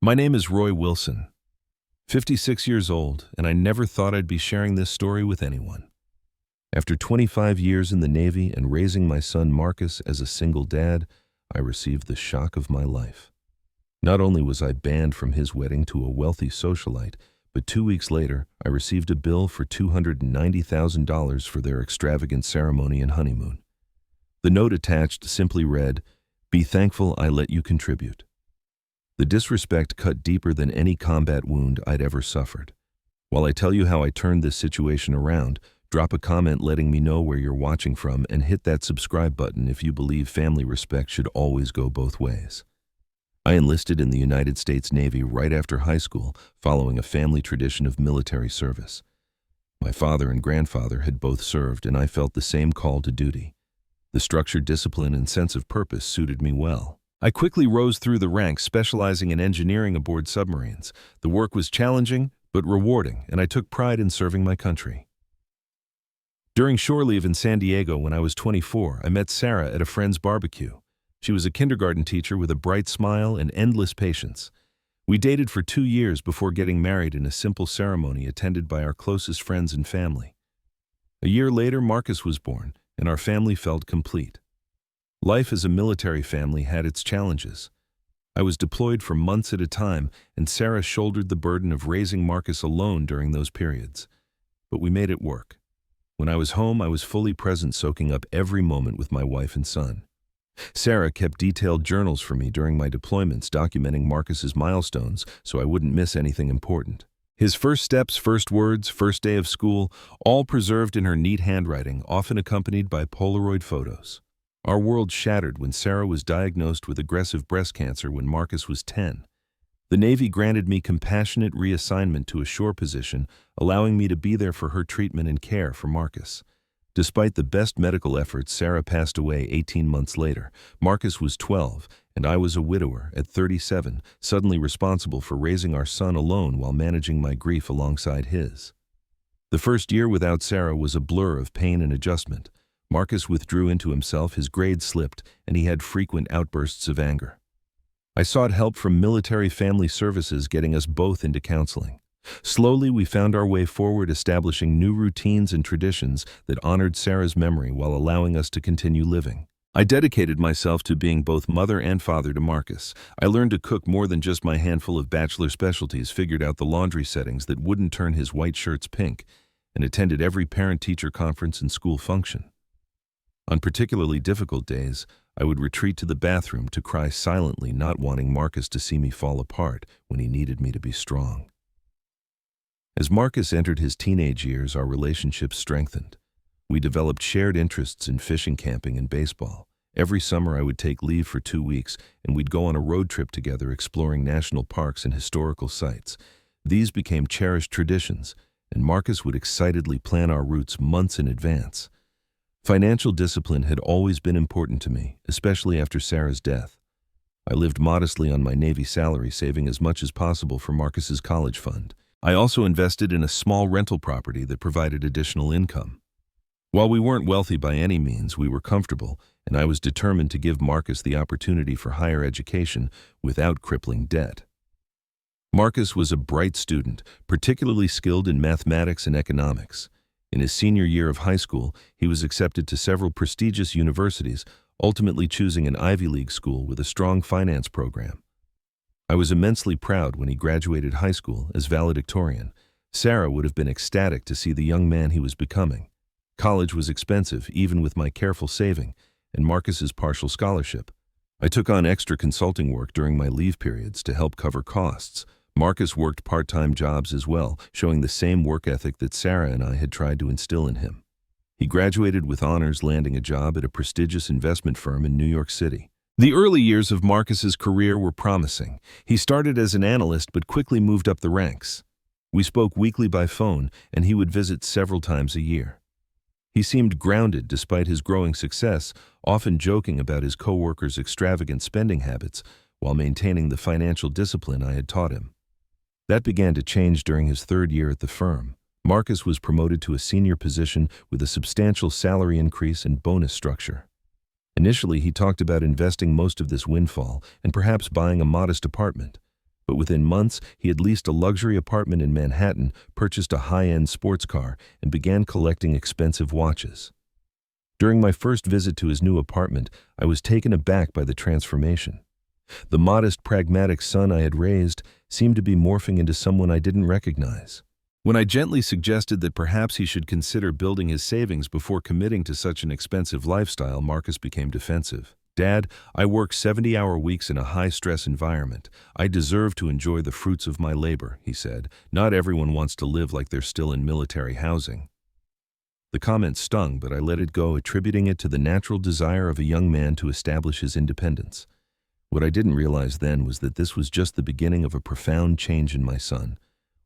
My name is Roy Wilson, 56 years old, and I never thought I'd be sharing this story with anyone. After 25 years in the Navy and raising my son Marcus as a single dad, I received the shock of my life. Not only was I banned from his wedding to a wealthy socialite, but 2 weeks later, I received a bill for $290,000 for their extravagant ceremony and honeymoon. The note attached simply read, "Be thankful I let you contribute." The disrespect cut deeper than any combat wound I'd ever suffered. While I tell you how I turned this situation around, drop a comment letting me know where you're watching from and hit that subscribe button if you believe family respect should always go both ways. I enlisted in the United States Navy right after high school, following a family tradition of military service. My father and grandfather had both served, and I felt the same call to duty. The structure, discipline, and sense of purpose suited me well. I quickly rose through the ranks, specializing in engineering aboard submarines. The work was challenging, but rewarding, and I took pride in serving my country. During shore leave in San Diego when I was 24, I met Sarah at a friend's barbecue. She was a kindergarten teacher with a bright smile and endless patience. We dated for 2 years before getting married in a simple ceremony attended by our closest friends and family. A year later, Marcus was born, and our family felt complete. Life as a military family had its challenges. I was deployed for months at a time, and Sarah shouldered the burden of raising Marcus alone during those periods. But we made it work. When I was home, I was fully present, soaking up every moment with my wife and son. Sarah kept detailed journals for me during my deployments, documenting Marcus's milestones so I wouldn't miss anything important. His first steps, first words, first day of school, all preserved in her neat handwriting, often accompanied by Polaroid photos. Our world shattered when Sarah was diagnosed with aggressive breast cancer when Marcus was 10. The Navy granted me compassionate reassignment to a shore position, allowing me to be there for her treatment and care for Marcus. Despite the best medical efforts, Sarah passed away 18 months later. Marcus was 12, and I was a widower at 37, suddenly responsible for raising our son alone while managing my grief alongside his. The first year without Sarah was a blur of pain and adjustment. Marcus withdrew into himself, his grades slipped, and he had frequent outbursts of anger. I sought help from military family services, getting us both into counseling. Slowly, we found our way forward, establishing new routines and traditions that honored Sarah's memory while allowing us to continue living. I dedicated myself to being both mother and father to Marcus. I learned to cook more than just my handful of bachelor specialties, figured out the laundry settings that wouldn't turn his white shirts pink, and attended every parent-teacher conference and school function. On particularly difficult days, I would retreat to the bathroom to cry silently, not wanting Marcus to see me fall apart when he needed me to be strong. As Marcus entered his teenage years, our relationship strengthened. We developed shared interests in fishing, camping, and baseball. Every summer I would take leave for 2 weeks, and we'd go on a road trip together, exploring national parks and historical sites. These became cherished traditions, and Marcus would excitedly plan our routes months in advance. Financial discipline had always been important to me, especially after Sarah's death. I lived modestly on my Navy salary, saving as much as possible for Marcus's college fund. I also invested in a small rental property that provided additional income. While we weren't wealthy by any means, we were comfortable, and I was determined to give Marcus the opportunity for higher education without crippling debt. Marcus was a bright student, particularly skilled in mathematics and economics. In his senior year of high school, he was accepted to several prestigious universities, ultimately choosing an Ivy League school with a strong finance program. I was immensely proud when he graduated high school as valedictorian. Sarah would have been ecstatic to see the young man he was becoming. College was expensive, even with my careful saving, and Marcus's partial scholarship. I took on extra consulting work during my leave periods to help cover costs. Marcus worked part-time jobs as well, showing the same work ethic that Sarah and I had tried to instill in him. He graduated with honors, landing a job at a prestigious investment firm in New York City. The early years of Marcus's career were promising. He started as an analyst but quickly moved up the ranks. We spoke weekly by phone, and he would visit several times a year. He seemed grounded despite his growing success, often joking about his coworkers' extravagant spending habits while maintaining the financial discipline I had taught him. That began to change during his 3rd year at the firm. Marcus was promoted to a senior position with a substantial salary increase and bonus structure. Initially, he talked about investing most of this windfall and perhaps buying a modest apartment. but within months he had leased a luxury apartment in Manhattan, purchased a high-end sports car, and began collecting expensive watches. During my first visit to his new apartment, I was taken aback by the transformation. The modest, pragmatic son I had raised seemed to be morphing into someone I didn't recognize. When I gently suggested that perhaps he should consider building his savings before committing to such an expensive lifestyle, Marcus became defensive. "Dad, I work 70-hour weeks in a high-stress environment. I deserve to enjoy the fruits of my labor," he said. "Not everyone wants to live like they're still in military housing." The comment stung, but I let it go, attributing it to the natural desire of a young man to establish his independence. What I didn't realize then was that this was just the beginning of a profound change in my son,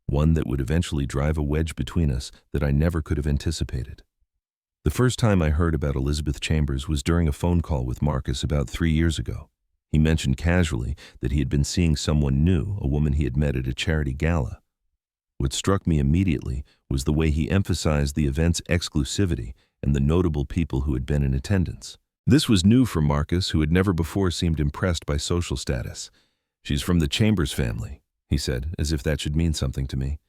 one that would eventually drive a wedge between us that I never could have anticipated. The first time I heard about Elizabeth Chambers was during a phone call with Marcus about 3 years ago. He mentioned casually that he had been seeing someone new, a woman he had met at a charity gala. What struck me immediately was the way he emphasized the event's exclusivity and the notable people who had been in attendance. This was new for Marcus, who had never before seemed impressed by social status. "She's from the Chambers family," he said, as if that should mean something to me.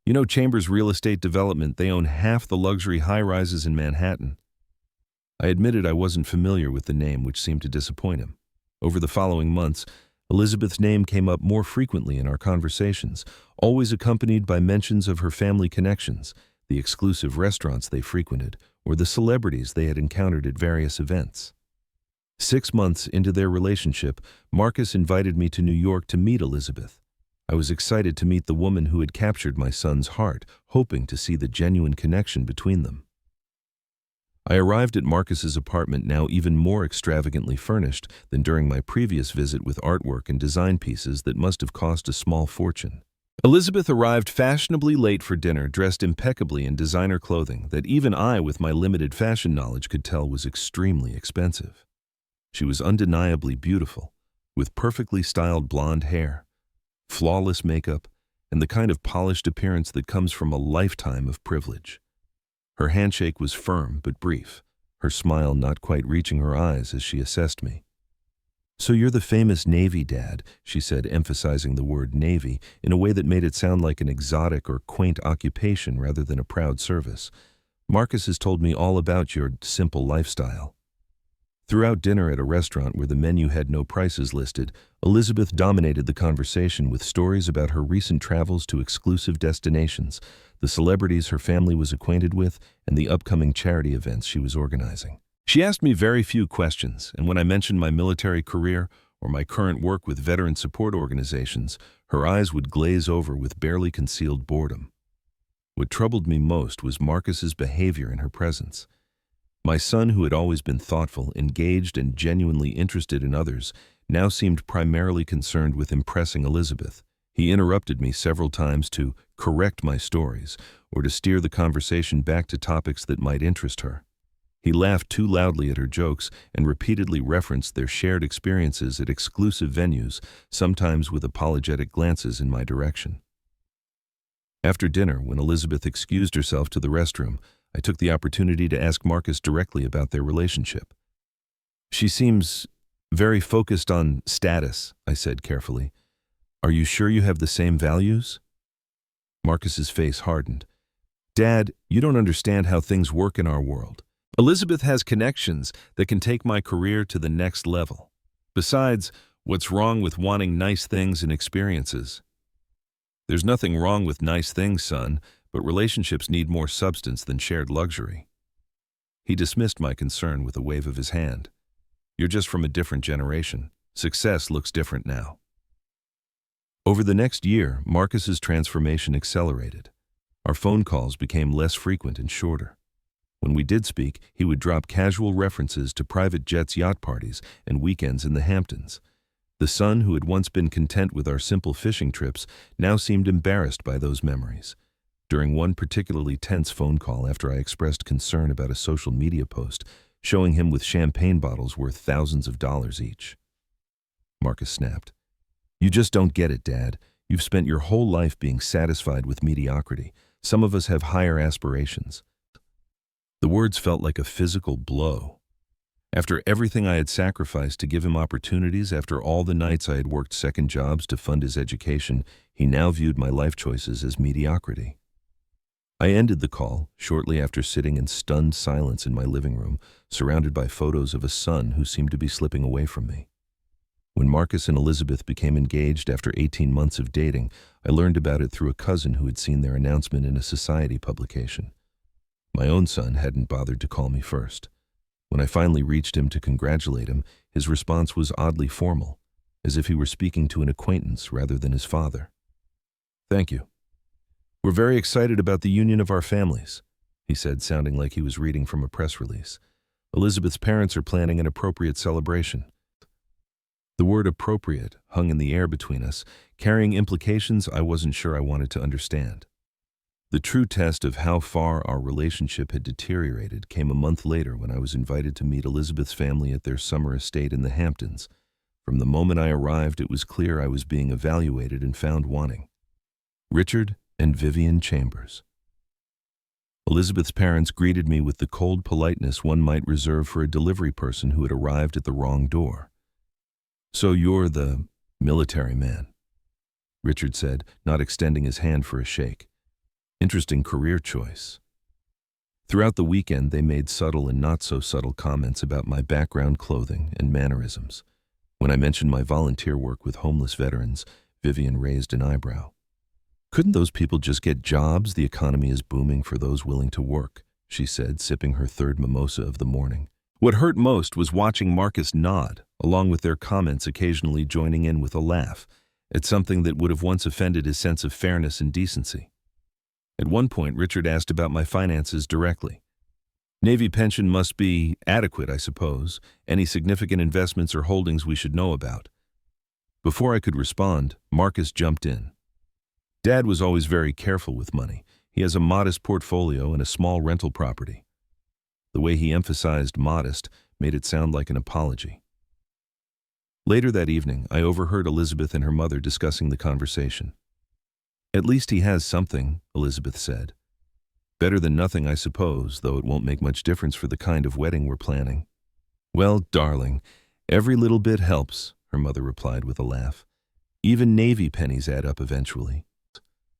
"You know Chambers Real Estate Development, they own half the luxury high-rises in Manhattan." I admitted I wasn't familiar with the name, which seemed to disappoint him. Over the following months, Elizabeth's name came up more frequently in our conversations, always accompanied by mentions of her family connections, the exclusive restaurants they frequented, or the celebrities they had encountered at various events. 6 months into their relationship, Marcus invited me to New York to meet Elizabeth. I was excited to meet the woman who had captured my son's heart, hoping to see the genuine connection between them. I arrived at Marcus's apartment, now even more extravagantly furnished than during my previous visit, with artwork and design pieces that must have cost a small fortune. Elizabeth arrived fashionably late for dinner, dressed impeccably in designer clothing that even I, with my limited fashion knowledge, could tell was extremely expensive. She was undeniably beautiful, with perfectly styled blonde hair, flawless makeup, and the kind of polished appearance that comes from a lifetime of privilege. Her handshake was firm but brief, her smile not quite reaching her eyes as she assessed me. "So you're the famous Navy dad," she said, emphasizing the word Navy in a way that made it sound like an exotic or quaint occupation rather than a proud service. "Marcus has told me all about your simple lifestyle." Throughout dinner at a restaurant where the menu had no prices listed, Elizabeth dominated the conversation with stories about her recent travels to exclusive destinations, the celebrities her family was acquainted with, and the upcoming charity events she was organizing. She asked me very few questions, and when I mentioned my military career or my current work with veteran support organizations, her eyes would glaze over with barely concealed boredom. What troubled me most was Marcus's behavior in her presence. My son, who had always been thoughtful, engaged, and genuinely interested in others, now seemed primarily concerned with impressing Elizabeth. He interrupted me several times to correct my stories or to steer the conversation back to topics that might interest her. He laughed too loudly at her jokes and repeatedly referenced their shared experiences at exclusive venues, sometimes with apologetic glances in my direction. After dinner, when Elizabeth excused herself to the restroom, I took the opportunity to ask Marcus directly about their relationship. "She seems very focused on status," I said carefully. "Are you sure you have the same values?" Marcus's face hardened. "Dad, you don't understand how things work in our world. Elizabeth has connections that can take my career to the next level. Besides, what's wrong with wanting nice things and experiences?" "There's nothing wrong with nice things, son, but relationships need more substance than shared luxury." He dismissed my concern with a wave of his hand. "You're just from a different generation. Success looks different now." Over the next year, Marcus's transformation accelerated. Our phone calls became less frequent and shorter. When we did speak, he would drop casual references to private jets, yacht parties, and weekends in the Hamptons. The son, who had once been content with our simple fishing trips, now seemed embarrassed by those memories. During one particularly tense phone call, after I expressed concern about a social media post showing him with champagne bottles worth thousands of dollars each, Marcus snapped. "You just don't get it, Dad. You've spent your whole life being satisfied with mediocrity. Some of us have higher aspirations." The words felt like a physical blow. After everything I had sacrificed to give him opportunities, after all the nights I had worked second jobs to fund his education, he now viewed my life choices as mediocrity. I ended the call shortly after sitting in stunned silence in my living room, surrounded by photos of a son who seemed to be slipping away from me. When Marcus and Elizabeth became engaged after 18 months of dating, I learned about it through a cousin who had seen their announcement in a society publication. My own son hadn't bothered to call me first. When I finally reached him to congratulate him, his response was oddly formal, as if he were speaking to an acquaintance rather than his father. "Thank you. We're very excited about the union of our families," he said, sounding like he was reading from a press release. "Elizabeth's parents are planning an appropriate celebration." The word appropriate hung in the air between us, carrying implications I wasn't sure I wanted to understand. The true test of how far our relationship had deteriorated came a month later when I was invited to meet Elizabeth's family at their summer estate in the Hamptons. From the moment I arrived, it was clear I was being evaluated and found wanting. Richard and Vivian Chambers. Elizabeth's parents greeted me with the cold politeness one might reserve for a delivery person who had arrived at the wrong door. "So you're the military man," Richard said, not extending his hand for a shake. "Interesting career choice." Throughout the weekend, they made subtle and not-so-subtle comments about my background, clothing, and mannerisms. When I mentioned my volunteer work with homeless veterans, Vivian raised an eyebrow. "Couldn't those people just get jobs? The economy is booming for those willing to work," she said, sipping her third mimosa of the morning. What hurt most was watching Marcus nod, along with their comments occasionally joining in with a laugh, at something that would have once offended his sense of fairness and decency. At one point, Richard asked about my finances directly. "Navy pension must be adequate, I suppose. Any significant investments or holdings we should know about?" Before I could respond, Marcus jumped in. "Dad was always very careful with money. He has a modest portfolio and a small rental property." The way he emphasized modest made it sound like an apology. Later that evening, I overheard Elizabeth and her mother discussing the conversation. "At least he has something," Elizabeth said. "Better than nothing, I suppose, though it won't make much difference for the kind of wedding we're planning." "Well, darling, every little bit helps," her mother replied with a laugh. "Even Navy pennies add up eventually."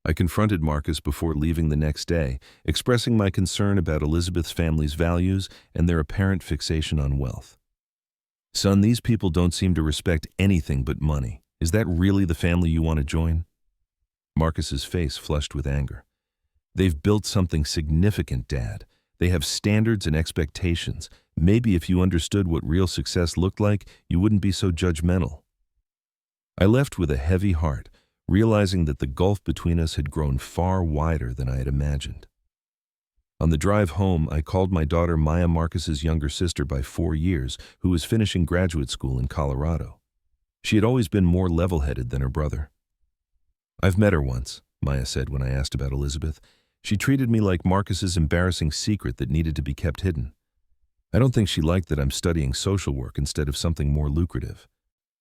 I confronted Marcus before leaving the next day, expressing my concern about Elizabeth's family's values and their apparent fixation on wealth. "Son, these people don't seem to respect anything but money. Is that really the family you want to join?" Marcus's face flushed with anger. "They've built something significant, Dad. They have standards and expectations. Maybe if you understood what real success looked like, you wouldn't be so judgmental." I left with a heavy heart, realizing that the gulf between us had grown far wider than I had imagined. On the drive home, I called my daughter Maya, Marcus's younger sister by 4 years, who was finishing graduate school in Colorado. She had always been more level-headed than her brother. "I've met her once," Maya said when I asked about Elizabeth. "She treated me like Marcus's embarrassing secret that needed to be kept hidden. I don't think she liked that I'm studying social work instead of something more lucrative."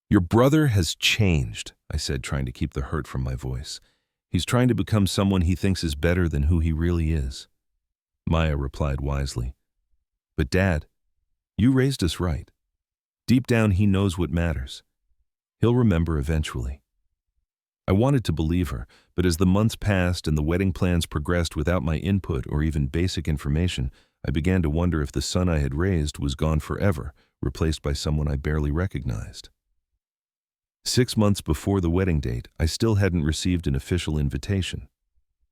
"Your brother has changed," I said, trying to keep the hurt from my voice. "He's trying to become someone he thinks is better than who he really is." Maya replied wisely. "But Dad, you raised us right. Deep down, he knows what matters. He'll remember eventually." I wanted to believe her, but as the months passed and the wedding plans progressed without my input or even basic information, I began to wonder if the son I had raised was gone forever, replaced by someone I barely recognized. 6 months before the wedding date, I still hadn't received an official invitation.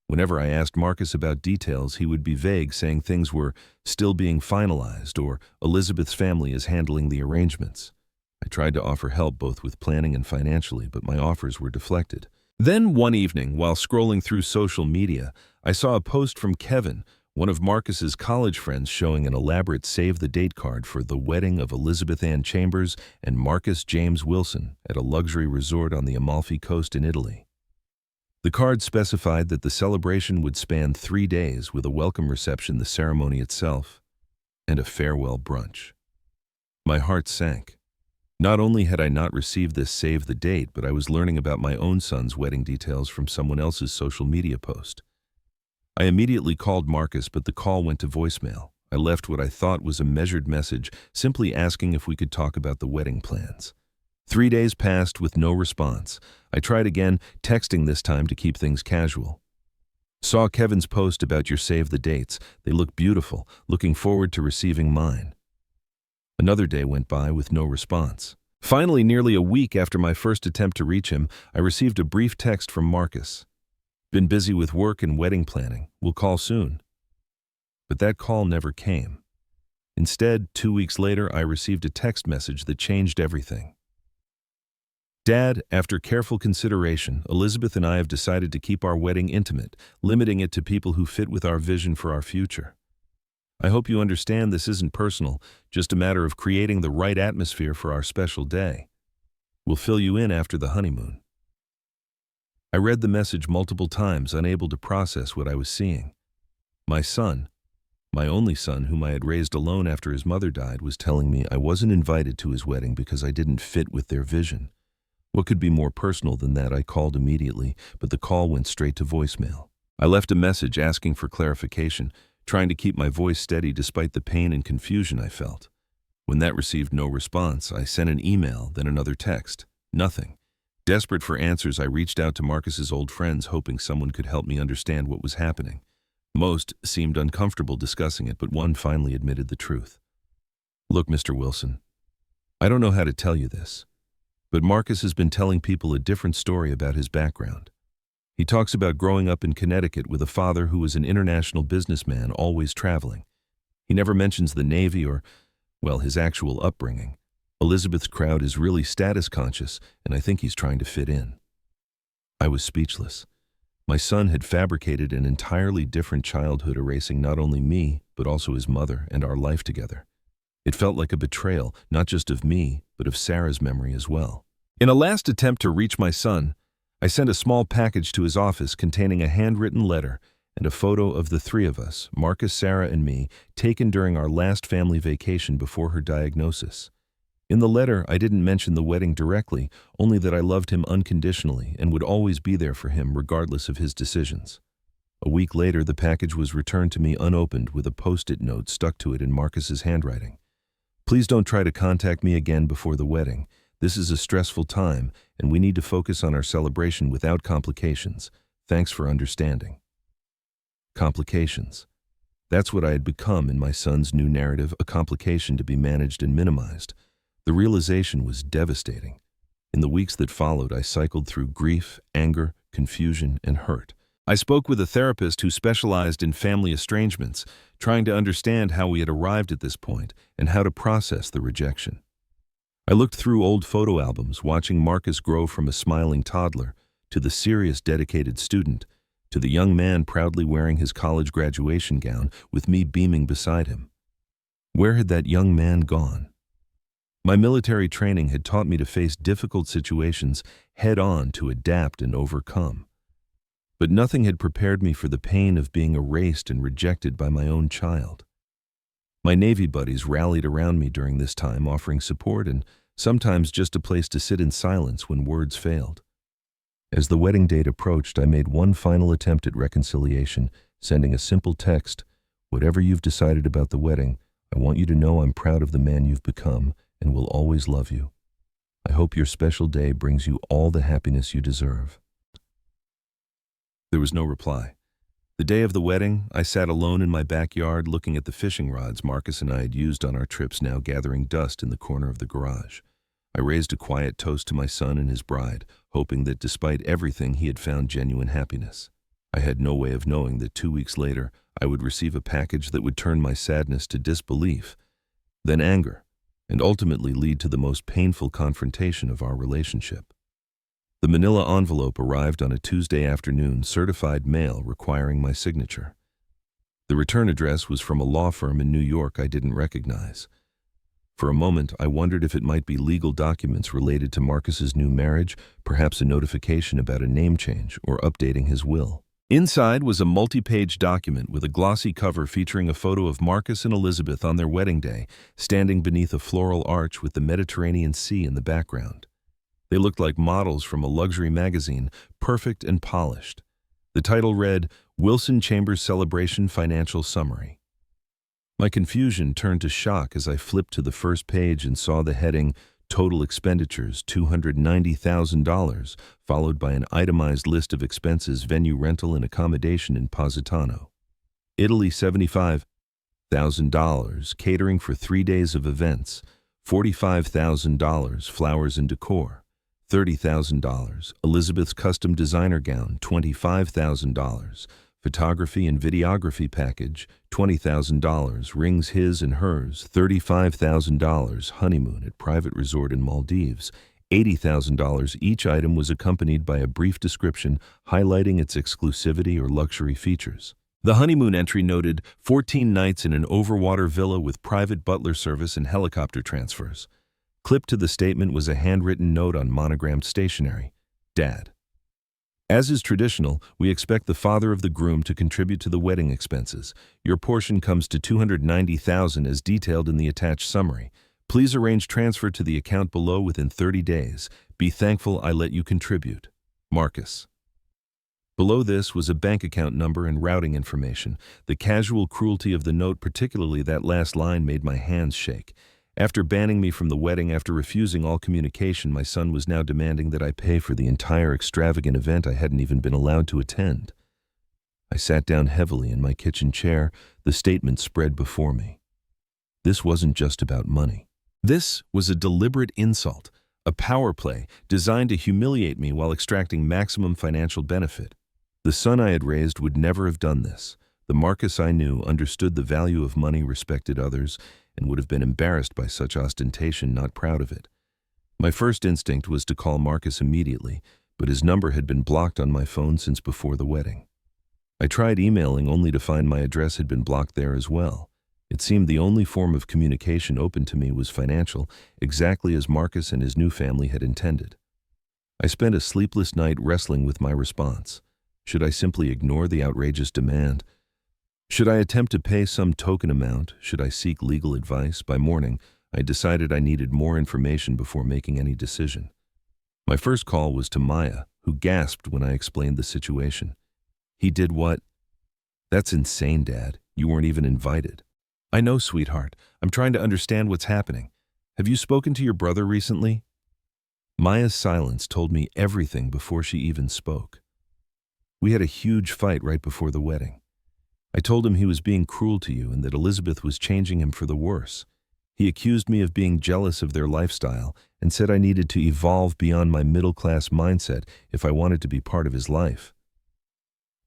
Whenever I asked Marcus about details, he would be vague, saying things were still being finalized or Elizabeth's family is handling the arrangements. I tried to offer help both with planning and financially, but my offers were deflected. Then one evening, while scrolling through social media, I saw a post from Kevin, one of Marcus's college friends, showing an elaborate save-the-date card for the wedding of Elizabeth Ann Chambers and Marcus James Wilson at a luxury resort on the Amalfi Coast in Italy. The card specified that the celebration would span 3 days with a welcome reception, the ceremony itself, and a farewell brunch. My heart sank. Not only had I not received this save-the-date, but I was learning about my own son's wedding details from someone else's social media post. I immediately called Marcus, but the call went to voicemail. I left what I thought was a measured message, simply asking if we could talk about the wedding plans. 3 days passed with no response. I tried again, texting this time to keep things casual. Saw Kevin's post about your save the dates. They look beautiful. Looking forward to receiving mine. Another day went by with no response. Finally, nearly a week after my first attempt to reach him, I received a brief text from Marcus. Been busy with work and wedding planning. We'll call soon. But that call never came. Instead, 2 weeks later, I received a text message that changed everything. Dad, after careful consideration, Elizabeth and I have decided to keep our wedding intimate, limiting it to people who fit with our vision for our future. I hope you understand this isn't personal, just a matter of creating the right atmosphere for our special day. We'll fill you in after the honeymoon. I read the message multiple times, unable to process what I was seeing. My son, my only son whom I had raised alone after his mother died, was telling me I wasn't invited to his wedding because I didn't fit with their vision. What could be more personal than that? I called immediately, but the call went straight to voicemail. I left a message asking for clarification, trying to keep my voice steady despite the pain and confusion I felt. When that received no response, I sent an email, then another text. Nothing. Desperate for answers, I reached out to Marcus's old friends, hoping someone could help me understand what was happening. Most seemed uncomfortable discussing it, but one finally admitted the truth. Look, Mr. Wilson, I don't know how to tell you this, but Marcus has been telling people a different story about his background. He talks about growing up in Connecticut with a father who was an international businessman, always traveling. He never mentions the Navy or, well, his actual upbringing. Elizabeth's crowd is really status conscious, and I think he's trying to fit in. I was speechless. My son had fabricated an entirely different childhood, erasing not only me, but also his mother and our life together. It felt like a betrayal, not just of me, but of Sarah's memory as well. In a last attempt to reach my son, I sent a small package to his office containing a handwritten letter and a photo of the three of us, Marcus, Sarah, and me, taken during our last family vacation before her diagnosis. In the letter, I didn't mention the wedding directly, only that I loved him unconditionally and would always be there for him regardless of his decisions. A week later, the package was returned to me unopened with a post-it note stuck to it in Marcus's handwriting. Please don't try to contact me again before the wedding. This is a stressful time, and we need to focus on our celebration without complications. Thanks for understanding. Complications. That's what I had become in my son's new narrative, a complication to be managed and minimized. The realization was devastating. In the weeks that followed, I cycled through grief, anger, confusion, and hurt. I spoke with a therapist who specialized in family estrangements, trying to understand how we had arrived at this point and how to process the rejection. I looked through old photo albums, watching Marcus grow from a smiling toddler to the serious, dedicated student, to the young man proudly wearing his college graduation gown with me beaming beside him. Where had that young man gone? My military training had taught me to face difficult situations head-on, to adapt and overcome. But nothing had prepared me for the pain of being erased and rejected by my own child. My Navy buddies rallied around me during this time, offering support and sometimes just a place to sit in silence when words failed. As the wedding date approached, I made one final attempt at reconciliation, sending a simple text: "Whatever you've decided about the wedding, I want you to know I'm proud of the man you've become and will always love you. I hope your special day brings you all the happiness you deserve." There was no reply. The day of the wedding, I sat alone in my backyard looking at the fishing rods Marcus and I had used on our trips now gathering dust in the corner of the garage. I raised a quiet toast to my son and his bride, hoping that despite everything he had found genuine happiness. I had no way of knowing that 2 weeks later I would receive a package that would turn my sadness to disbelief, then anger, and ultimately lead to the most painful confrontation of our relationship. The manila envelope arrived on a Tuesday afternoon, certified mail requiring my signature. The return address was from a law firm in New York I didn't recognize. For a moment, I wondered if it might be legal documents related to Marcus's new marriage, perhaps a notification about a name change or updating his will. Inside was a multi-page document with a glossy cover featuring a photo of Marcus and Elizabeth on their wedding day, standing beneath a floral arch with the Mediterranean Sea in the background. They looked like models from a luxury magazine, perfect and polished. The title read, "Wilson Chambers Celebration Financial Summary." My confusion turned to shock as I flipped to the first page and saw the heading, Total Expenditures, $290,000, followed by an itemized list of expenses, venue rental and accommodation in Positano, Italy, $75,000, catering for 3 days of events, $45,000, flowers and decor, $30,000, Elizabeth's custom designer gown, $25,000, photography and videography package, $20,000, rings his and hers, $35,000, honeymoon at private resort in Maldives, $80,000. Each item was accompanied by a brief description highlighting its exclusivity or luxury features. The honeymoon entry noted 14 nights in an overwater villa with private butler service and helicopter transfers. Clipped to the statement was a handwritten note on monogrammed stationery. Dad. As is traditional, we expect the father of the groom to contribute to the wedding expenses. Your portion comes to $290,000 as detailed in the attached summary. Please arrange transfer to the account below within 30 days. Be thankful I let you contribute. Marcus. Below this was a bank account number and routing information. The casual cruelty of the note, particularly that last line, made my hands shake. After banning me from the wedding, after refusing all communication, my son was now demanding that I pay for the entire extravagant event I hadn't even been allowed to attend. I sat down heavily in my kitchen chair, the statement spread before me. This wasn't just about money. This was a deliberate insult, a power play designed to humiliate me while extracting maximum financial benefit. The son I had raised would never have done this. The Marcus I knew understood the value of money, respected others, and would have been embarrassed by such ostentation, not proud of it. My first instinct was to call Marcus immediately, but his number had been blocked on my phone since before the wedding. I tried emailing only to find my address had been blocked there as well. It seemed the only form of communication open to me was financial, exactly as Marcus and his new family had intended. I spent a sleepless night wrestling with my response. Should I simply ignore the outrageous demand? Should I attempt to pay some token amount? Should I seek legal advice? By morning, I decided I needed more information before making any decision. My first call was to Maya, who gasped when I explained the situation. He did what? That's insane, Dad. You weren't even invited. I know, sweetheart. I'm trying to understand what's happening. Have you spoken to your brother recently? Maya's silence told me everything before she even spoke. We had a huge fight right before the wedding. I told him he was being cruel to you and that Elizabeth was changing him for the worse. He accused me of being jealous of their lifestyle and said I needed to evolve beyond my middle-class mindset if I wanted to be part of his life.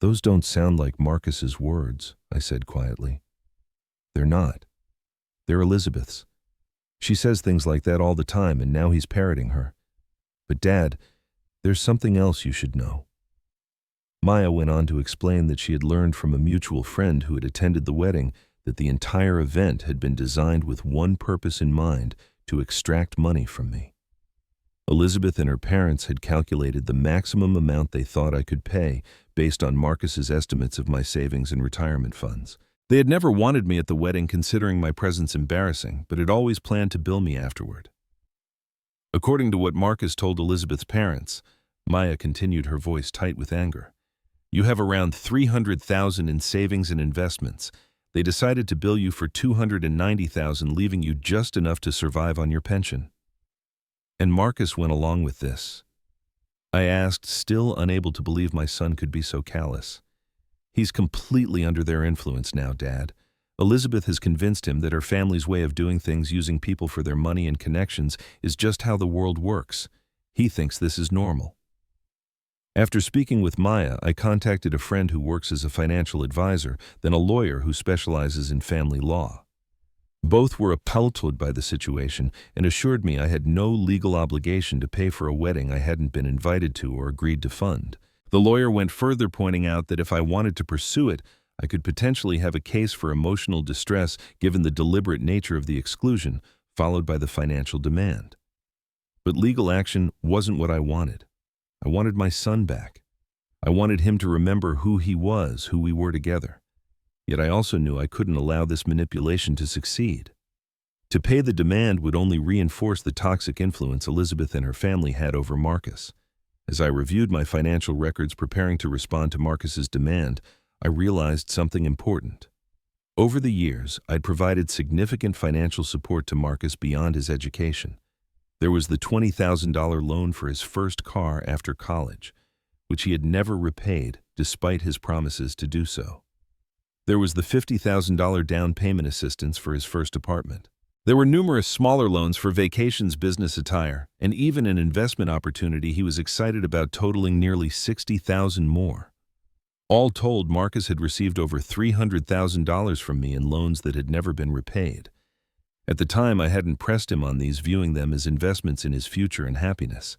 Those don't sound like Marcus's words, I said quietly. They're not. They're Elizabeth's. She says things like that all the time, and now he's parroting her. But Dad, there's something else you should know. Maya went on to explain that she had learned from a mutual friend who had attended the wedding that the entire event had been designed with one purpose in mind, to extract money from me. Elizabeth and her parents had calculated the maximum amount they thought I could pay based on Marcus's estimates of my savings and retirement funds. They had never wanted me at the wedding, considering my presence embarrassing, but had always planned to bill me afterward. According to what Marcus told Elizabeth's parents, Maya continued, her voice tight with anger. You have around $300,000 in savings and investments. They decided to bill you for $290,000, leaving you just enough to survive on your pension. And Marcus went along with this. I asked, still unable to believe my son could be so callous. He's completely under their influence now, Dad. Elizabeth has convinced him that her family's way of doing things, using people for their money and connections, is just how the world works. He thinks this is normal. After speaking with Maya, I contacted a friend who works as a financial advisor, then a lawyer who specializes in family law. Both were appalled by the situation and assured me I had no legal obligation to pay for a wedding I hadn't been invited to or agreed to fund. The lawyer went further, pointing out that if I wanted to pursue it, I could potentially have a case for emotional distress given the deliberate nature of the exclusion, followed by the financial demand. But legal action wasn't what I wanted. I wanted my son back. I wanted him to remember who he was, who we were together. Yet I also knew I couldn't allow this manipulation to succeed. To pay the demand would only reinforce the toxic influence Elizabeth and her family had over Marcus. As I reviewed my financial records preparing to respond to Marcus's demand, I realized something important. Over the years, I'd provided significant financial support to Marcus beyond his education. There was the $20,000 loan for his first car after college, which he had never repaid despite his promises to do so. There was the $50,000 down payment assistance for his first apartment. There were numerous smaller loans for vacations, business attire, and even an investment opportunity he was excited about totaling nearly $60,000 more. All told, Marcus had received over $300,000 from me in loans that had never been repaid. At the time, I hadn't pressed him on these, viewing them as investments in his future and happiness.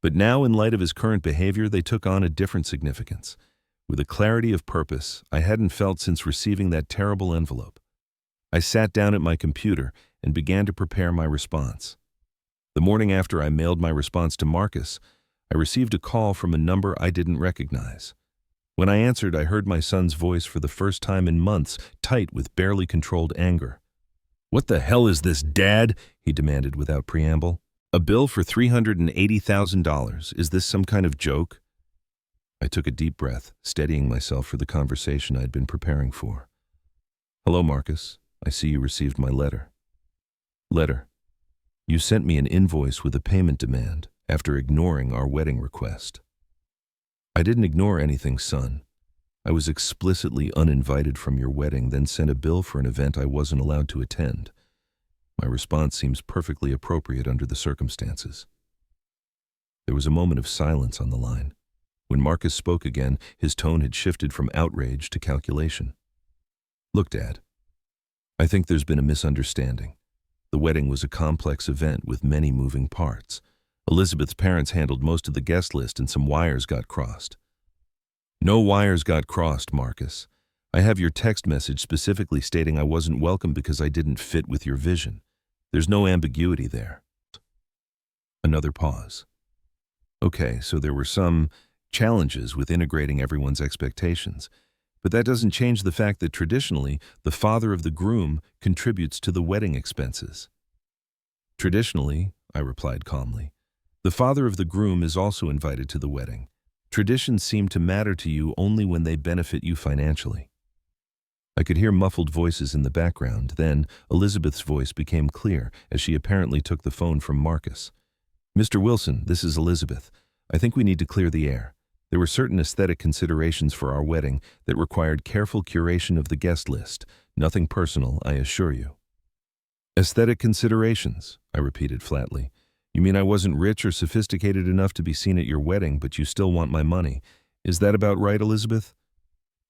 But now, in light of his current behavior, they took on a different significance. With a clarity of purpose I hadn't felt since receiving that terrible envelope. I sat down at my computer and began to prepare my response. The morning after I mailed my response to Marcus, I received a call from a number I didn't recognize. When I answered, I heard my son's voice for the first time in months, tight with barely controlled anger. "What the hell is this, Dad?" he demanded without preamble. "A bill for $380,000. Is this some kind of joke?" I took a deep breath, steadying myself for the conversation I'd been preparing for. "Hello, Marcus. I see you received my letter." "Letter? You sent me an invoice with a payment demand after ignoring our wedding request." "I didn't ignore anything, son. I was explicitly uninvited from your wedding, then sent a bill for an event I wasn't allowed to attend. My response seems perfectly appropriate under the circumstances." There was a moment of silence on the line. When Marcus spoke again, his tone had shifted from outrage to calculation. "Look, Dad, I think there's been a misunderstanding. The wedding was a complex event with many moving parts. Elizabeth's parents handled most of the guest list and some wires got crossed." "No wires got crossed, Marcus. I have your text message specifically stating I wasn't welcome because I didn't fit with your vision. There's no ambiguity there." Another pause. "Okay, so there were some challenges with integrating everyone's expectations. But that doesn't change the fact that traditionally, the father of the groom contributes to the wedding expenses." "Traditionally," I replied calmly, "the father of the groom is also invited to the wedding. Traditions seem to matter to you only when they benefit you financially." I could hear muffled voices in the background. Then Elizabeth's voice became clear as she apparently took the phone from Marcus. "Mr. Wilson, this is Elizabeth. I think we need to clear the air. There were certain aesthetic considerations for our wedding that required careful curation of the guest list. Nothing personal, I assure you." "Aesthetic considerations," I repeated flatly. "You mean I wasn't rich or sophisticated enough to be seen at your wedding, but you still want my money? Is that about right, Elizabeth?"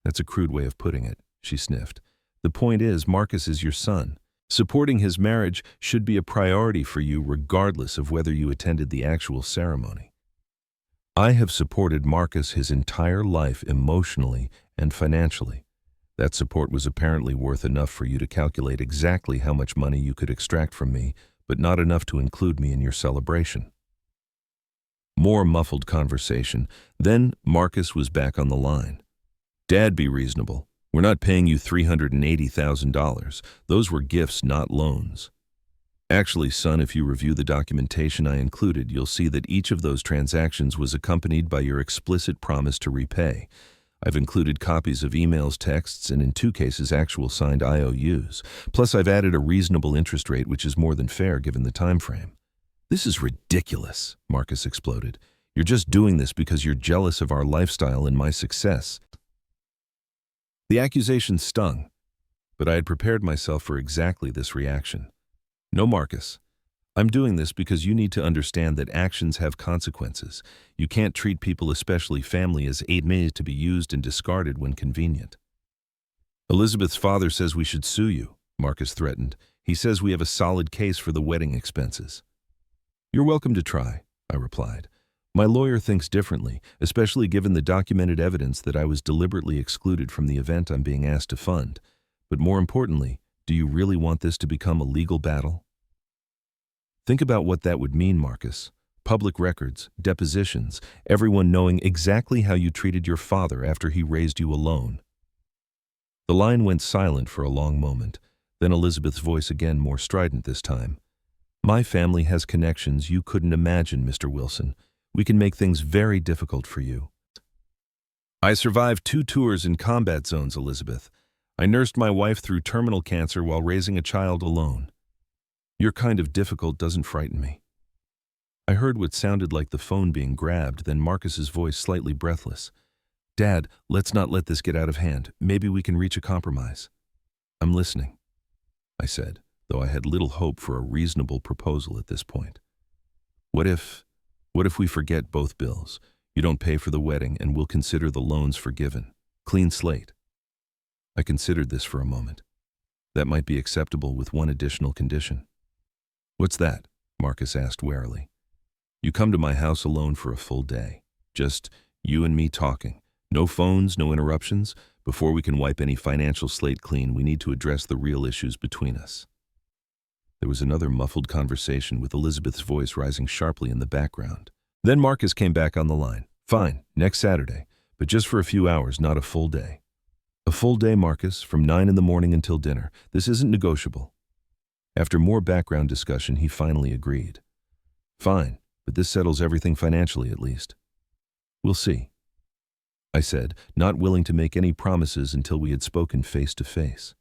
"That's a crude way of putting it," she sniffed. "The point is, Marcus is your son. Supporting his marriage should be a priority for you regardless of whether you attended the actual ceremony. I have supported Marcus his entire life emotionally and financially. That support was apparently worth enough for you to calculate exactly how much money you could extract from me, but not enough to include me in your celebration." More muffled conversation. Then Marcus was back on the line. "Dad, be reasonable. We're not paying you $380,000. Those were gifts, not loans. Actually, son, if you review the documentation I included, you'll see that each of those transactions was accompanied by your explicit promise to repay. I've included copies of emails, texts, and in 2 cases actual signed IOUs. Plus, I've added a reasonable interest rate, which is more than fair given the time frame." "This is ridiculous," Marcus exploded. "You're just doing this because you're jealous of our lifestyle and my success." The accusation stung, but I had prepared myself for exactly this reaction. "No, Marcus. I'm doing this because you need to understand that actions have consequences. You can't treat people, especially family, as aid made to be used and discarded when convenient." "Elizabeth's father says we should sue you," Marcus threatened. "He says we have a solid case for the wedding expenses." "You're welcome to try," I replied. "My lawyer thinks differently, especially given the documented evidence that I was deliberately excluded from the event I'm being asked to fund. But more importantly, do you really want this to become a legal battle?" Think about what that would mean, Marcus. Public records, depositions, everyone knowing exactly how you treated your father after he raised you alone. The line went silent for a long moment. Then Elizabeth's voice again, more strident this time. "My family has connections you couldn't imagine, Mr. Wilson. We can make things very difficult for you." "I survived 2 tours in combat zones, Elizabeth. I nursed my wife through terminal cancer while raising a child alone. Your kind of difficult doesn't frighten me. I heard what sounded like the phone being grabbed, then Marcus's voice slightly breathless. Dad, let's not let this get out of hand. Maybe we can reach a compromise. I'm listening, I said, though I had little hope for a reasonable proposal at this point. What if we forget both bills? You don't pay for the wedding and we'll consider the loans forgiven. Clean slate. I considered this for a moment. That might be acceptable with one additional condition. What's that? Marcus asked warily. You come to my house alone for a full day. Just you and me talking. No phones, no interruptions. Before we can wipe any financial slate clean, we need to address the real issues between us. There was another muffled conversation with Elizabeth's voice rising sharply in the background. Then Marcus came back on the line. Fine, next Saturday, but just for a few hours, not a full day. A full day, Marcus, from 9 in the morning until dinner. This isn't negotiable. After more background discussion, he finally agreed. Fine, but this settles everything financially at least. We'll see, I said, not willing to make any promises until we had spoken face to face.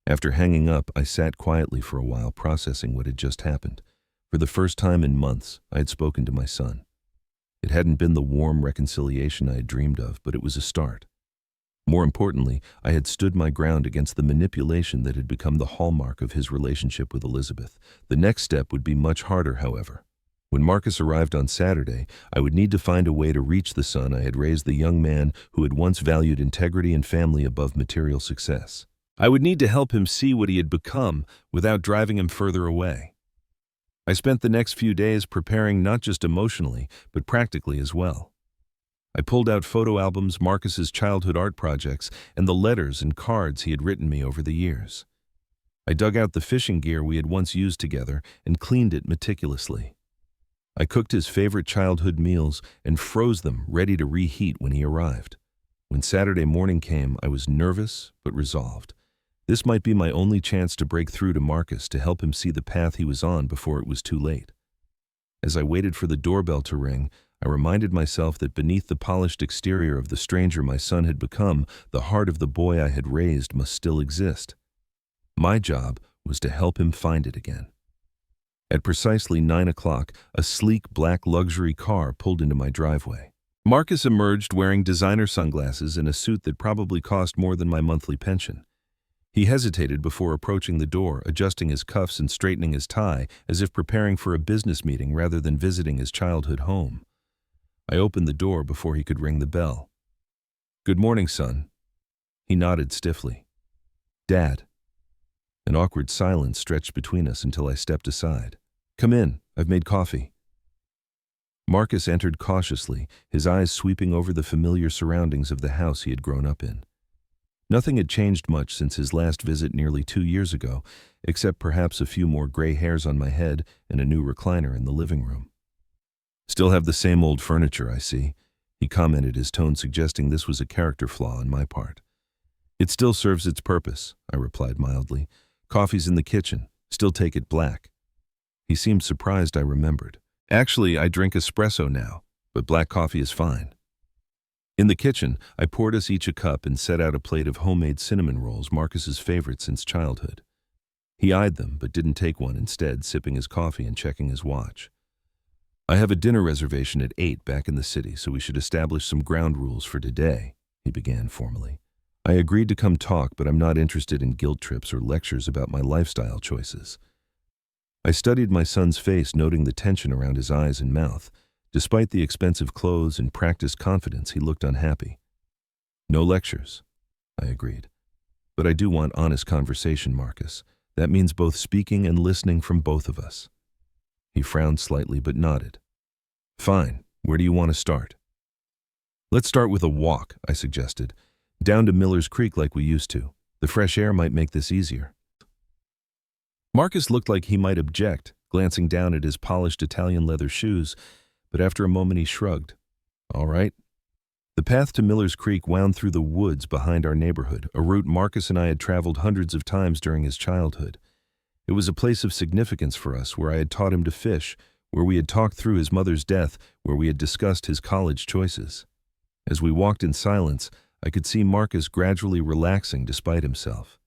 After hanging up, I sat quietly for a while, processing what had just happened. For the first time in months, I had spoken to my son. It hadn't been the warm reconciliation I had dreamed of, but it was a start. More importantly, I had stood my ground against the manipulation that had become the hallmark of his relationship with Elizabeth. The next step would be much harder, however. When Marcus arrived on Saturday, I would need to find a way to reach the son I had raised, the young man who had once valued integrity and family above material success. I would need to help him see what he had become without driving him further away. I spent the next few days preparing, not just emotionally, but practically as well. I pulled out photo albums, Marcus's childhood art projects, and the letters and cards he had written me over the years. I dug out the fishing gear we had once used together and cleaned it meticulously. I cooked his favorite childhood meals and froze them, ready to reheat when he arrived. When Saturday morning came, I was nervous but resolved. This might be my only chance to break through to Marcus, to help him see the path he was on before it was too late. As I waited for the doorbell to ring, I reminded myself that beneath the polished exterior of the stranger my son had become, the heart of the boy I had raised must still exist. My job was to help him find it again. At precisely 9 o'clock, a sleek black luxury car pulled into my driveway. Marcus emerged wearing designer sunglasses and a suit that probably cost more than my monthly pension. He hesitated before approaching the door, adjusting his cuffs and straightening his tie, as if preparing for a business meeting rather than visiting his childhood home. I opened the door before he could ring the bell. Good morning, son. He nodded stiffly. Dad. An awkward silence stretched between us until I stepped aside. Come in, I've made coffee. Marcus entered cautiously, his eyes sweeping over the familiar surroundings of the house he had grown up in. Nothing had changed much since his last visit nearly 2 years ago, except perhaps a few more gray hairs on my head and a new recliner in the living room. Still have the same old furniture, I see, he commented, his tone suggesting this was a character flaw on my part. It still serves its purpose, I replied mildly. Coffee's in the kitchen. Still take it black. He seemed surprised I remembered. Actually, I drink espresso now, but black coffee is fine. In the kitchen, I poured us each a cup and set out a plate of homemade cinnamon rolls, Marcus's favorite since childhood. He eyed them, but didn't take one, instead sipping his coffee and checking his watch. I have a dinner reservation at 8 back in the city, so we should establish some ground rules for today, he began formally. I agreed to come talk, but I'm not interested in guilt trips or lectures about my lifestyle choices. I studied my son's face, noting the tension around his eyes and mouth. Despite the expensive clothes and practiced confidence, he looked unhappy. No lectures, I agreed. But I do want honest conversation, Marcus. That means both speaking and listening from both of us. He frowned slightly but nodded. Fine, where do you want to start? Let's start with a walk, I suggested. Down to Miller's Creek like we used to. The fresh air might make this easier. Marcus looked like he might object, glancing down at his polished Italian leather shoes, but after a moment he shrugged. All right. The path to Miller's Creek wound through the woods behind our neighborhood, a route Marcus and I had traveled hundreds of times during his childhood. It was a place of significance for us, where I had taught him to fish, where we had talked through his mother's death, where we had discussed his college choices. As we walked in silence, I could see Marcus gradually relaxing despite himself.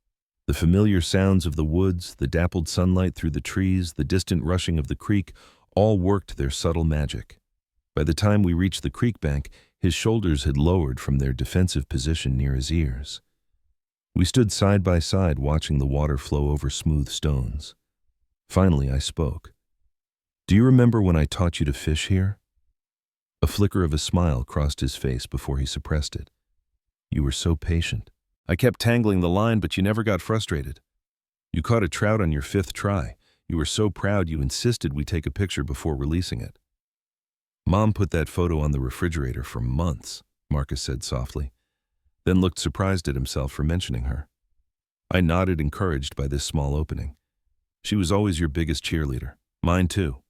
The familiar sounds of the woods, the dappled sunlight through the trees, the distant rushing of the creek, all worked their subtle magic. By the time we reached the creek bank, his shoulders had lowered from their defensive position near his ears. We stood side by side watching the water flow over smooth stones. Finally, I spoke. "Do you remember when I taught you to fish here?" A flicker of a smile crossed his face before he suppressed it. "You were so patient. I kept tangling the line, but you never got frustrated. You caught a trout on your 5th try. You were so proud you insisted we take a picture before releasing it." "Mom put that photo on the refrigerator for months," Marcus said softly, then looked surprised at himself for mentioning her. I nodded, encouraged by this small opening. "She was always your biggest cheerleader. Mine too."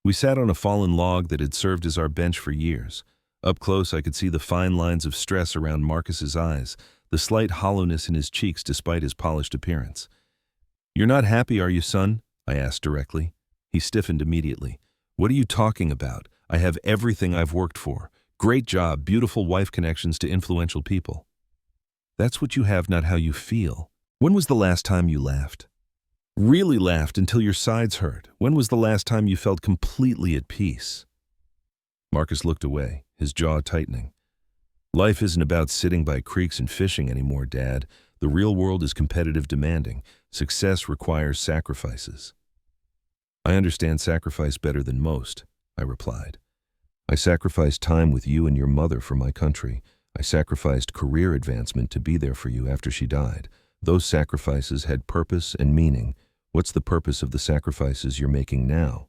We sat on a fallen log that had served as our bench for years. Up close, I could see the fine lines of stress around Marcus's eyes, the slight hollowness in his cheeks despite his polished appearance. "You're not happy, are you, son?" I asked directly. He stiffened immediately. "What are you talking about? I have everything I've worked for. Great job, beautiful wife, connections to influential people." "That's what you have, not how you feel. When was the last time you laughed? Really laughed until your sides hurt? When was the last time you felt completely at peace?" Marcus looked away, his jaw tightening. "Life isn't about sitting by creeks and fishing anymore, Dad. The real world is competitive, demanding. Success requires sacrifices." "I understand sacrifice better than most," I replied. "I sacrificed time with you and your mother for my country. I sacrificed career advancement to be there for you after she died. Those sacrifices had purpose and meaning. What's the purpose of the sacrifices you're making now?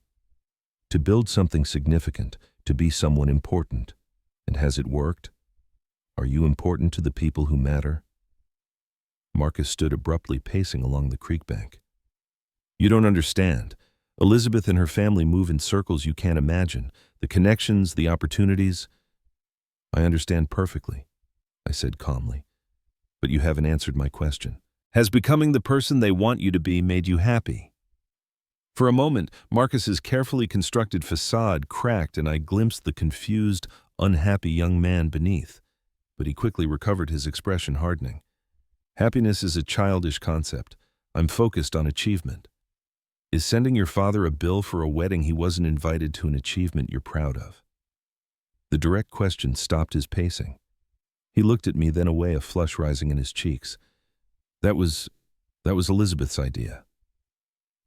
To build something significant, to be someone important. And has it worked? Are you important to the people who matter?" Marcus stood abruptly, pacing along the creek bank. "You don't understand. Elizabeth and her family move in circles you can't imagine. The connections, the opportunities." "I understand perfectly," I said calmly. "But you haven't answered my question. Has becoming the person they want you to be made you happy?" For a moment, Marcus's carefully constructed facade cracked and I glimpsed the confused, unhappy young man beneath. But he quickly recovered, his expression hardening. "Happiness is a childish concept. I'm focused on achievement. Is sending your father a bill for a wedding he wasn't invited to an achievement you're proud of?" The direct question stopped his pacing. He looked at me, then away, a flush rising in his cheeks. That was Elizabeth's idea.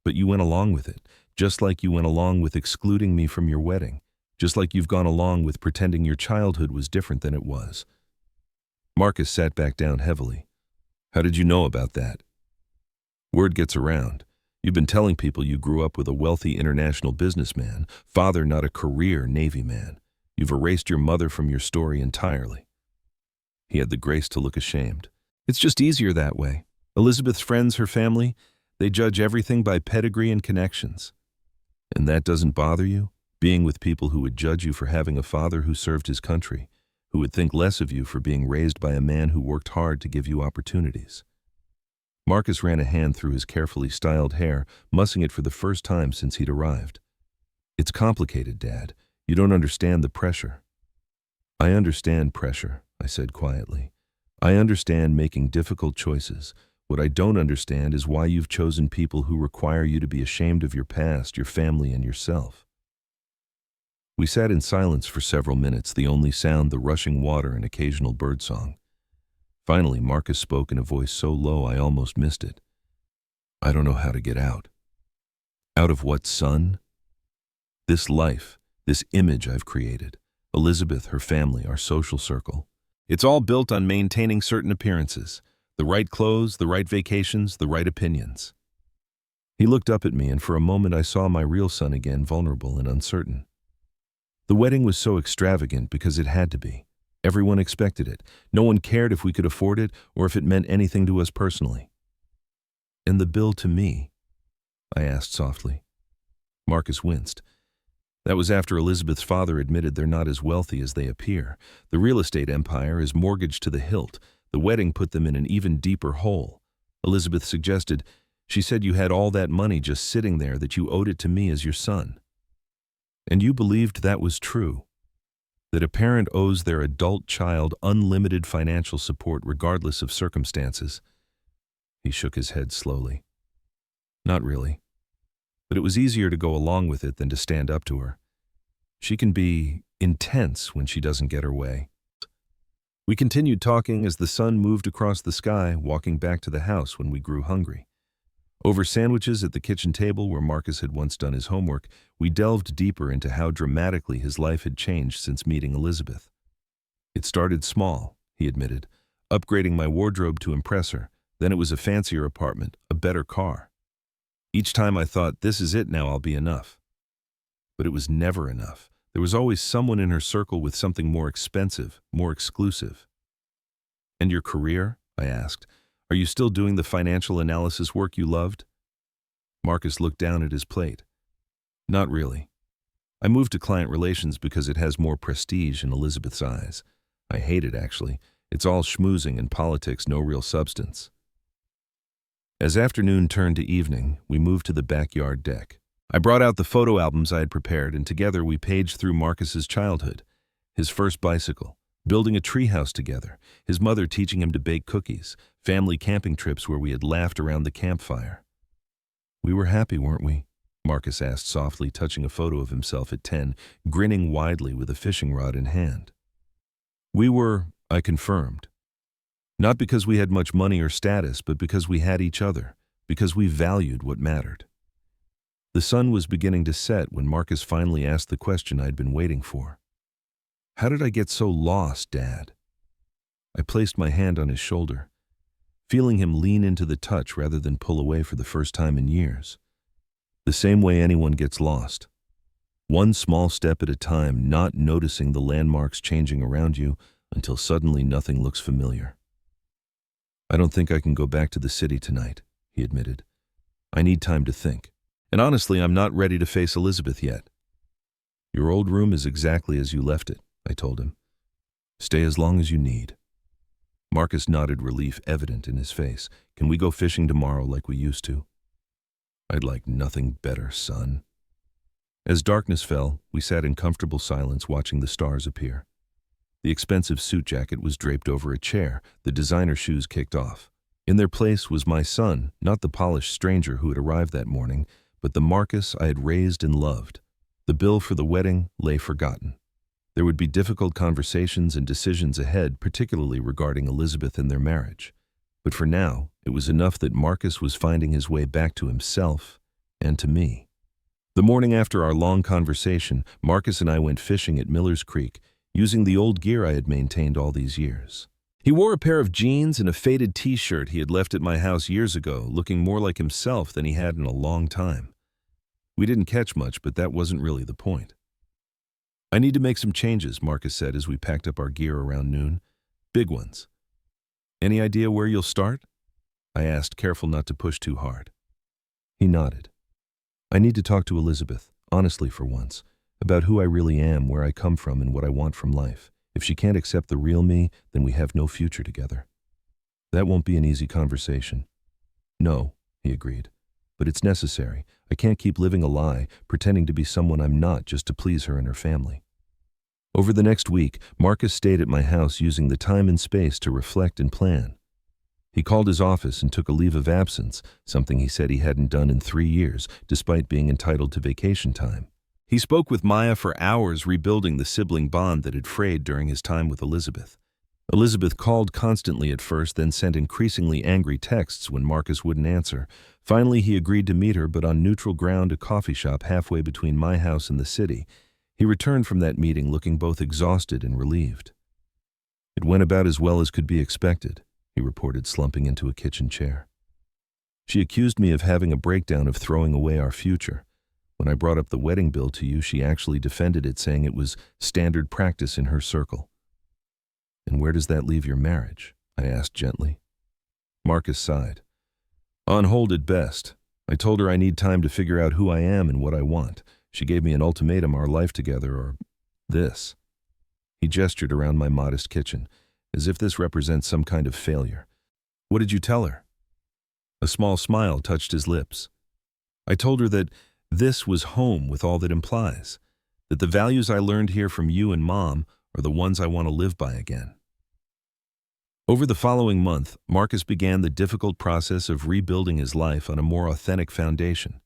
But you went along with it, just like you went along with excluding me from your wedding, just like you've gone along with pretending your childhood was different than it was." Marcus sat back down heavily. "How did you know about that?" "Word gets around. You've been telling people you grew up with a wealthy international businessman, father not a career Navy man. You've erased your mother from your story entirely." He had the grace to look ashamed. "It's just easier that way. Elizabeth's friends, her family, they judge everything by pedigree and connections." "And that doesn't bother you? Being with people who would judge you for having a father who served his country, who would think less of you for being raised by a man who worked hard to give you opportunities?" Marcus ran a hand through his carefully styled hair, mussing it for the first time since he'd arrived. "It's complicated, Dad. You don't understand the pressure." "I understand pressure," I said quietly. "I understand making difficult choices. What I don't understand is why you've chosen people who require you to be ashamed of your past, your family, and yourself." We sat in silence for several minutes, the only sound the rushing water and occasional birdsong. Finally, Marcus spoke in a voice so low I almost missed it. "I don't know how to get out." "Out of what, son?" "This life, this image I've created. Elizabeth, her family, our social circle. It's all built on maintaining certain appearances. The right clothes, the right vacations, the right opinions." He looked up at me, and for a moment I saw my real son again, vulnerable and uncertain. The wedding was so extravagant because it had to be. Everyone expected it. No one cared if we could afford it or if it meant anything to us personally. "And the bill to me?" I asked softly. Marcus winced. "That was after Elizabeth's father admitted they're not as wealthy as they appear. The real estate empire is mortgaged to the hilt. The wedding put them in an even deeper hole. Elizabeth suggested, she said you had all that money just sitting there, that you owed it to me as your son." "And you believed that was true?" that a parent owes their adult child unlimited financial support regardless of circumstances. He shook his head slowly. Not really. But it was easier to go along with it than to stand up to her. She can be intense when she doesn't get her way. We continued talking as the sun moved across the sky, walking back to the house when we grew hungry. Over sandwiches at the kitchen table where Marcus had once done his homework, we delved deeper into how dramatically his life had changed since meeting Elizabeth. It started small, he admitted, upgrading my wardrobe to impress her. Then it was a fancier apartment, a better car. Each time I thought, this is it now, I'll be enough. But it was never enough. There was always someone in her circle with something more expensive, more exclusive. And your career? I asked. Are you still doing the financial analysis work you loved? Marcus looked down at his plate. Not really. I moved to client relations because it has more prestige in Elizabeth's eyes. I hate it, actually. It's all schmoozing and politics, no real substance. As afternoon turned to evening, we moved to the backyard deck. I brought out the photo albums I had prepared, and together we paged through Marcus's childhood. His first bicycle, building a treehouse together, his mother teaching him to bake cookies, family camping trips where we had laughed around the campfire. We were happy, weren't we? Marcus asked softly, touching a photo of himself at 10, grinning widely with a fishing rod in hand. We were, I confirmed. Not because we had much money or status, but because we had each other, because we valued what mattered. The sun was beginning to set when Marcus finally asked the question I'd been waiting for. How did I get so lost, Dad? I placed my hand on his shoulder, feeling him lean into the touch rather than pull away for the first time in years. The same way anyone gets lost. One small step at a time, not noticing the landmarks changing around you until suddenly nothing looks familiar. I don't think I can go back to the city tonight, he admitted. I need time to think. And honestly, I'm not ready to face Elizabeth yet. Your old room is exactly as you left it, I told him. Stay as long as you need. Marcus nodded, relief evident in his face. Can we go fishing tomorrow like we used to? I'd like nothing better, son. As darkness fell, we sat in comfortable silence watching the stars appear. The expensive suit jacket was draped over a chair, the designer shoes kicked off. In their place was my son, not the polished stranger who had arrived that morning, but the Marcus I had raised and loved. The bill for the wedding lay forgotten. There would be difficult conversations and decisions ahead, particularly regarding Elizabeth and their marriage. But for now, it was enough that Marcus was finding his way back to himself and to me. The morning after our long conversation, Marcus and I went fishing at Miller's Creek, using the old gear I had maintained all these years. He wore a pair of jeans and a faded t-shirt he had left at my house years ago, looking more like himself than he had in a long time. We didn't catch much, but that wasn't really the point. I need to make some changes, Marcus said as we packed up our gear around noon. Big ones. Any idea where you'll start? I asked, careful not to push too hard. He nodded. I need to talk to Elizabeth, honestly for once, about who I really am, where I come from, and what I want from life. If she can't accept the real me, then we have no future together. That won't be an easy conversation. No, he agreed. But it's necessary. I can't keep living a lie, pretending to be someone I'm not just to please her and her family. Over the next week, Marcus stayed at my house using the time and space to reflect and plan. He called his office and took a leave of absence, something he said he hadn't done in 3 years, despite being entitled to vacation time. He spoke with Maya for hours, rebuilding the sibling bond that had frayed during his time with Elizabeth. Elizabeth called constantly at first, then sent increasingly angry texts when Marcus wouldn't answer. Finally, he agreed to meet her, but on neutral ground, a coffee shop halfway between my house and the city. He returned from that meeting looking both exhausted and relieved. It went about as well as could be expected, he reported, slumping into a kitchen chair. She accused me of having a breakdown, of throwing away our future. When I brought up the wedding bill to you, she actually defended it, saying it was standard practice in her circle. And where does that leave your marriage? I asked gently. Marcus sighed. On hold at best. I told her I need time to figure out who I am and what I want. She gave me an ultimatum: our life together or this. He gestured around my modest kitchen, as if this represents some kind of failure. What did you tell her? A small smile touched his lips. I told her that this was home with all that implies, that the values I learned here from you and Mom are the ones I want to live by again. Over the following month, Marcus began the difficult process of rebuilding his life on a more authentic foundation.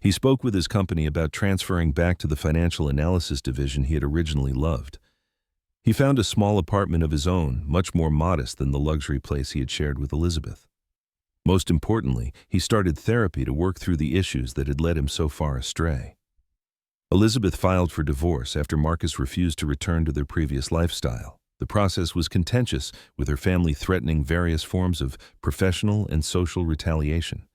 He spoke with his company about transferring back to the financial analysis division he had originally loved. He found a small apartment of his own, much more modest than the luxury place he had shared with Elizabeth. Most importantly, he started therapy to work through the issues that had led him so far astray. Elizabeth filed for divorce after Marcus refused to return to their previous lifestyle. The process was contentious, with her family threatening various forms of professional and social retaliation.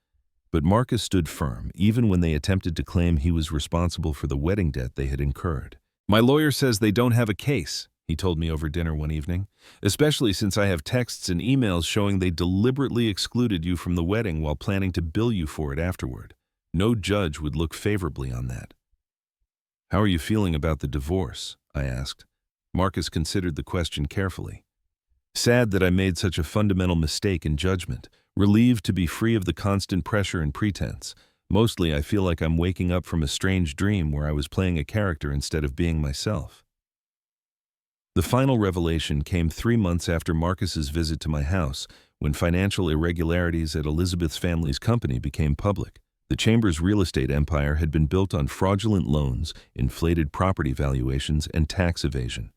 But Marcus stood firm, even when they attempted to claim he was responsible for the wedding debt they had incurred. "My lawyer says they don't have a case," he told me over dinner one evening, "especially since I have texts and emails showing they deliberately excluded you from the wedding while planning to bill you for it afterward. No judge would look favorably on that." "How are you feeling about the divorce?" I asked. Marcus considered the question carefully. "Sad that I made such a fundamental mistake in judgment. Relieved to be free of the constant pressure and pretense. Mostly I feel like I'm waking up from a strange dream where I was playing a character instead of being myself." The final revelation came 3 months after Marcus's visit to my house, when financial irregularities at Elizabeth's family's company became public. The Chambers' real estate empire had been built on fraudulent loans, inflated property valuations, and tax evasion.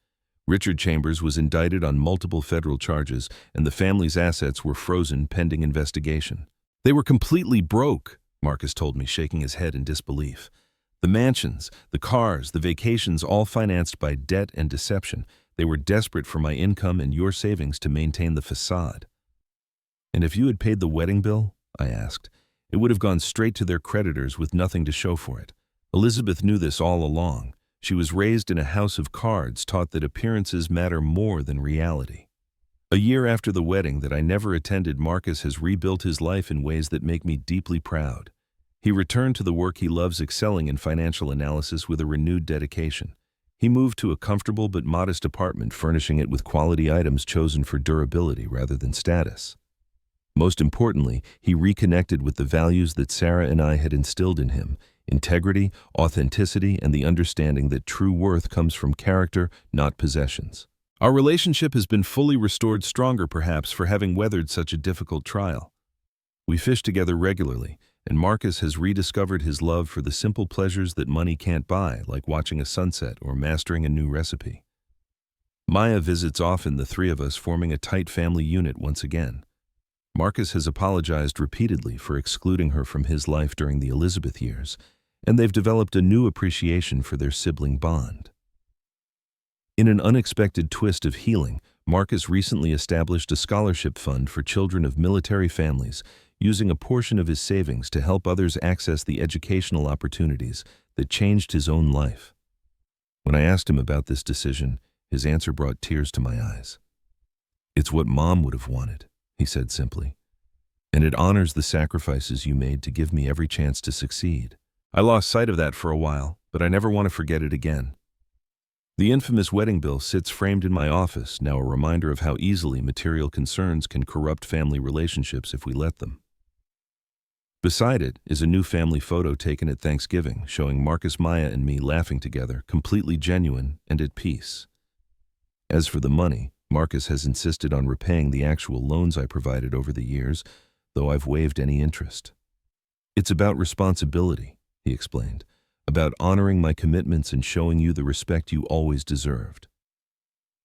Richard Chambers was indicted on multiple federal charges, and the family's assets were frozen pending investigation. "They were completely broke," Marcus told me, shaking his head in disbelief. "The mansions, the cars, the vacations, all financed by debt and deception. They were desperate for my income and your savings to maintain the facade." "And if you had paid the wedding bill?" I asked. "It would have gone straight to their creditors with nothing to show for it." Elizabeth knew this all along. She was raised in a house of cards, taught that appearances matter more than reality. A year after the wedding that I never attended, Marcus has rebuilt his life in ways that make me deeply proud. He returned to the work he loves, excelling in financial analysis with a renewed dedication. He moved to a comfortable but modest apartment, furnishing it with quality items chosen for durability rather than status. Most importantly, he reconnected with the values that Sarah and I had instilled in him: integrity, authenticity, and the understanding that true worth comes from character, not possessions. Our relationship has been fully restored, stronger perhaps for having weathered such a difficult trial. We fish together regularly, and Marcus has rediscovered his love for the simple pleasures that money can't buy, like watching a sunset or mastering a new recipe. Maya visits often, the three of us forming a tight family unit once again. Marcus has apologized repeatedly for excluding her from his life during the Elizabeth years, and they've developed a new appreciation for their sibling bond. In an unexpected twist of healing, Marcus recently established a scholarship fund for children of military families, using a portion of his savings to help others access the educational opportunities that changed his own life. When I asked him about this decision, his answer brought tears to my eyes. "It's what Mom would have wanted," he said simply, "and it honors the sacrifices you made to give me every chance to succeed. I lost sight of that for a while, but I never want to forget it again." The infamous wedding bill sits framed in my office, now a reminder of how easily material concerns can corrupt family relationships if we let them. Beside it is a new family photo taken at Thanksgiving, showing Marcus, Maya, and me laughing together, completely genuine and at peace. As for the money, Marcus has insisted on repaying the actual loans I provided over the years, though I've waived any interest. "It's about responsibility," he explained, "about honoring my commitments and showing you the respect you always deserved."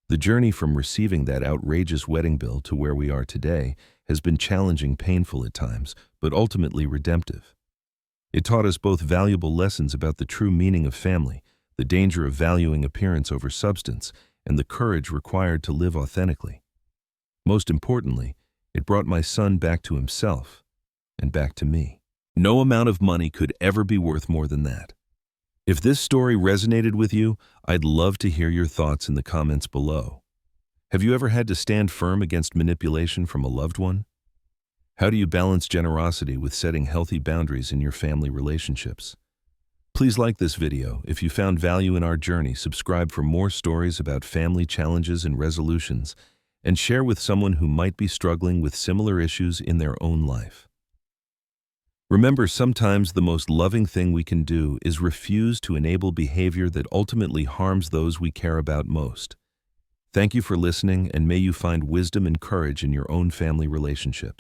The journey from receiving that outrageous wedding bill to where we are today has been challenging, painful at times, but ultimately redemptive. It taught us both valuable lessons about the true meaning of family, the danger of valuing appearance over substance, and the courage required to live authentically. Most importantly, it brought my son back to himself and back to me. No amount of money could ever be worth more than that. If this story resonated with you, I'd love to hear your thoughts in the comments below. Have you ever had to stand firm against manipulation from a loved one? How do you balance generosity with setting healthy boundaries in your family relationships? Please like this video. If you found value in our journey, subscribe for more stories about family challenges and resolutions, and share with someone who might be struggling with similar issues in their own life. Remember, sometimes the most loving thing we can do is refuse to enable behavior that ultimately harms those we care about most. Thank you for listening, and may you find wisdom and courage in your own family relationships.